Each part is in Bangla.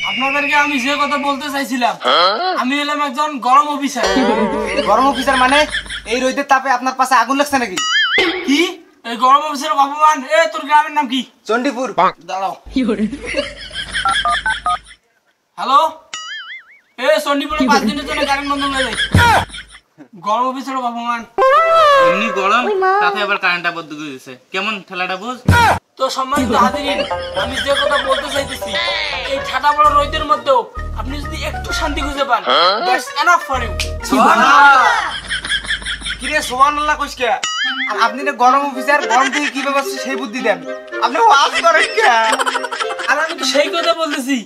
আপনাদেরকে আমি যে কথা বলতে চাইছিলাম, আমি হলাম একজন গরম অফিসার। গরম অফিসার মানে এই রোদের তাপে আপনার পাশে আগুন লাগছে নাকি? কি এই গরম অফিসার অপমান? এ তোর গ্রামের নাম কি? চণ্ডীপুর। দাঁড়াও। হ্যালো, এ চণ্ডীপুরে 5 দিনের জন্য কারেন্ট বন্ধ হয়ে যায়। গরম অফিসার অপমান। এমনি গরম, তাতে আবার কারেন্টটা বন্ধ করে দিয়েছে। কেমন ঠেলাটা বুঝ? তো সম্মানিত হাজিরিন, আমি যে কথা বলতে চাইতেছি, এই ঠাটা বড় রোদের মধ্যেও আপনি যদি একটু শান্তি খুঁজে পান, দ্যাটস এনাফ ফর ইউ। কিরে সুবহানাল্লাহ কইস কে? আর আপনি না গরম অফিসার, গরম থেকে কি ব্যবস্থা সেই বুদ্ধি দেন? আপনি ওয়াজ করেন কে? আর আমি তো সেই কথা বলতেছি,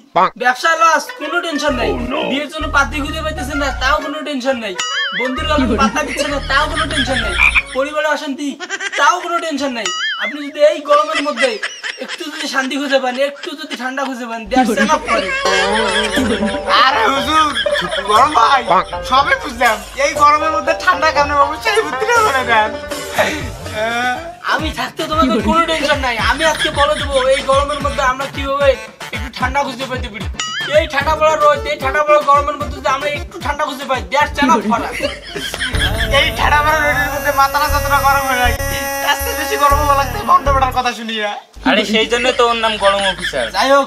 ব্যবসা লস, কোনো টেনশন নাই। বিয়ের জন্য পাত্রী খুঁজে পাইতেছেন না, তাও কোনো টেনশন নাই। বন্ধুর কাছে পাত্তা দিচ্ছে না, তাও কোনো টেনশন নাই। পরিবারে অশান্তি, তাও কোনো টেনশন নাই। আপনি যদি এই গরমের মধ্যে একটু যদি শান্তি খুঁজে পান, একটু যদি ঠান্ডা খুঁজে পান, দ্যাটস এনাফ ফর ইউ। আরে হুজুর, গরম ভাই সবই বুঝলাম, এই গরমের মধ্যে ঠান্ডা কেমন বাবু সেই বুদ্ধিটা করে দেন। আমি থাকতে তোমাদের কোনো টেনশন নাই। আমি আজকে বলে দেবো এই গরমের মধ্যে আমরা কিভাবে একটু ঠান্ডা খুঁজে পাইতে পারি। এই ঠান্ডা পড়া রোদ, এই ঠান্ডা পড়া গরমের মধ্যে যদি আমরা একটু ঠান্ডা খুঁজে পাই, দ্যাটস এনাফ ফর আস। এই ঠান্ডা মারা রোদের মধ্যে মাথাটা যতটা গরম হয়ে যায়, তার চেয়ে বেশি গরম হওয়া লাগছে বন্ধ বেটার কথা শুনিয়া। আরে সেই জন্য তো ওর নাম গরম অফিসার। যাই হোক,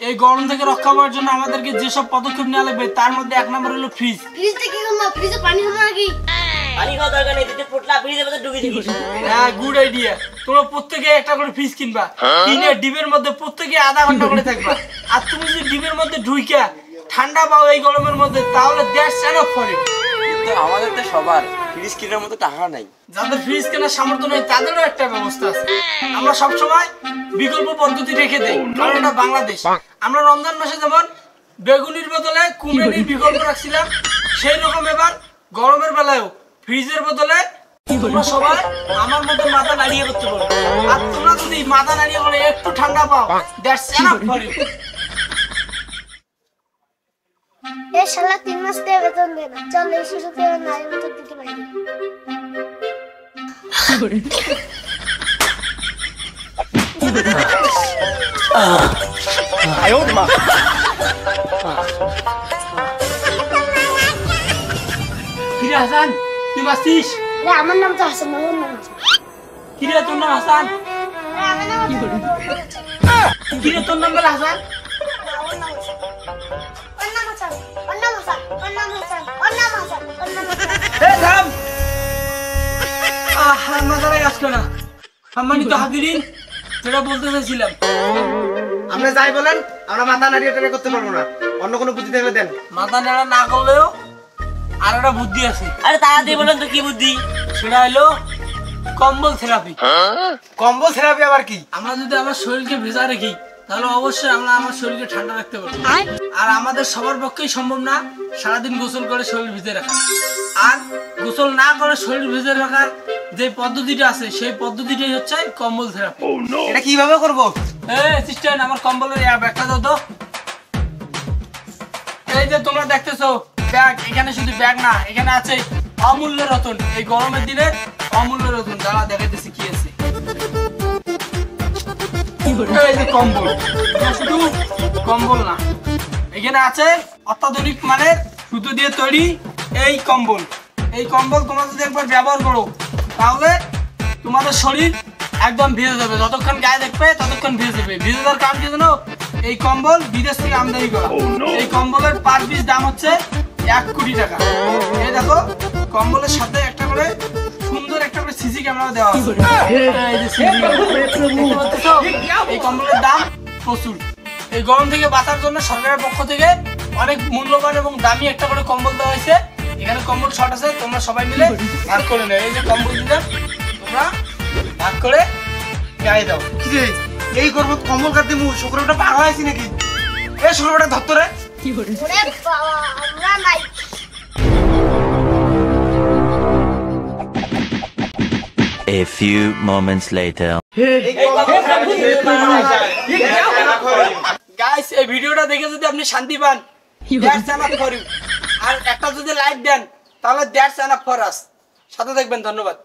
এই গরম থেকে রক্ষা পাওয়ার জন্য আমাদেরকে যেসব পদক্ষেপ নেওয়া লাগবে, তার মধ্যে 1 নম্বর হলো ফ্রিজ। ফ্রিজে কি করবো? ফ্রিজে পানি হবে নাকি? পানি খাওয়া দরকার নেই, তুই পোটলা ফ্রিজের মধ্যে ঢুকিয়ে দিবি। হ্যাঁ, গুড আইডিয়া। তোমরা প্রত্যেকে একটা করে ফ্রিজ কিনবা, কিনে ডিবের মধ্যে প্রত্যেকে আধা ঘন্টা করে থাকবা। আর তুমি যদি ডিবের মধ্যে ঢুইকা ঠান্ডা পাও এই গরমের মধ্যে, তাহলে দ্যাটস এনাফ ফর ইউ। কিন্তু আমাদের তো সবার ফ্রিজ কেনার মতো টাকা নাই। যাদের ফ্রিজ কেনার সামর্থ্য নেই, তাদেরও একটা ব্যবস্থা আছে। আমরা সবসময় বিকল্প পদ্ধতি রেখে দেই, কারণ এটা বাংলাদেশ। আমরা রমজান মাসে যেমন বেগুনির বদলে কুমড়ানির বিকল্প রাখছিলাম, সেই রকম এবার গরমের বেলায়ও ফ্রিজের বদলে তোমরা সবাই আমার মতো মাথা নাড়িয়ে করতে পারো। আর তোমরা যদি মাথা নাড়িয়ে করে একটু ঠান্ডা পাও, দ্যাটস এনাফ ফর ইউ। এ শালা 3 মাস থেকে বেতন দেয় না। চল এই সুযোগ দিয়ে নারীর মতো দিতে পারি। আয়ো মা। কিরে হাসান, তুই বাসিস? আরে আমার নাম তো হাসান, ওর নাম হাসান। কিরে তোর নাম হাসান? আরে আমার নাম কিরে তোর নাম বলে হাসান? ওর নাম হাসান। ওর নাম হাসান। ওর নাম হাসান। ওর নাম হাসান। ওর নাম হাসান। ওর নাম হাসান। এ থাম। মাথায় আসলো না। সম্মানিত হাজিরিন, যেটা বলতে চাইছিলাম, আপনি যাই বলেন, আমরা মাথা নাড়িয়ে টাড়িয়ে করতে পারবো না। অন্য কোনো বুদ্ধি থাকলে দেন। মাথা নাড়া না করলেও আর একটা বুদ্ধি আছে। আরে তাড়াতাড়ি বলেন তো কি বুদ্ধি? সেটা হলো কম্বল থেরাপি। কম্বল থেরাপি আবার কি? আমরা যদি আমার শরীরকে ভেজা রাখি, তাহলে অবশ্যই আমরা আমার শরীরকে ঠান্ডা রাখতে পারবো। আর আমাদের সবার পক্ষেই সম্ভব না সারাদিন গোসল করে শরীর ভিজে রাখা। আর গোসল না করে শরীর ভিজে রাখার যে পদ্ধতিটা আছে, সেই পদ্ধতিটাই হচ্ছে কম্বল থেরাপি। এটা কিভাবে করবো? সিস্টার, আমার কম্বলের ব্যাগটা দাও তো। এই যে তোমরা দেখতেছো ব্যাগ, এখানে শুধু ব্যাগ না, এখানে আছে অমূল্য রতন। এই গরমের দিনে অমূল্য রতন। দাঁড়া দেখাইতেছি কি আছে। এই যে কম্বল, শুধু কম্বল না, এখানে আছে অত্যাধুনিক মানের সুতো দিয়ে তৈরি এই কম্বল। এই কম্বল তোমরা যদি একবার ব্যবহার করো, তাহলে তোমাদের শরীর একদম ভিজে যাবে। যতক্ষণ গায়ে দেখবে ততক্ষণ ভিজে যাবে। ভিজে যাওয়ার কারণ কি জানো? এই কম্বল বিদেশ থেকে আমদানি করা। এই কম্বলের পার পিস দাম হচ্ছে 1 কোটি টাকা। এই দেখো, কম্বলের সাথে একটা করে সুন্দর একটা করে সিসি ক্যামেরা দেওয়া আছে। এই যে সিসি ক্যামেরা, এই কম্বলের দাম প্রচুর। এই গরম থেকে বাঁচার জন্য সরকারের পক্ষ থেকে অনেক মূল্যবান এবং দামি একটা করে কম্বল দেওয়া হয়েছে। এখানে কম্বল শর্ট আছে, তোমরা সবাই মিলে ভাগ করে নেও। এই যে কম্বল দিলাম, তোমরা ভাগ করে গায়ে দাও। কি রে, এই করবো কম্বল কাটতে মু শুক্রটা পাগল হয়েছি নাকি? এই শুক্রটা ধরতো রে। ওরে বাবা, আমরা নাই। A few moments later. Guys, এই ভিডিওটা দেখে যদি আপনি শান্তি পান, দ্যাটস এনাফ ফর ইউ। আর একটা যদি লাইক দেন, তাহলে দ্যাটস এনাফ ফর আস। সাথে দেখবেন। ধন্যবাদ।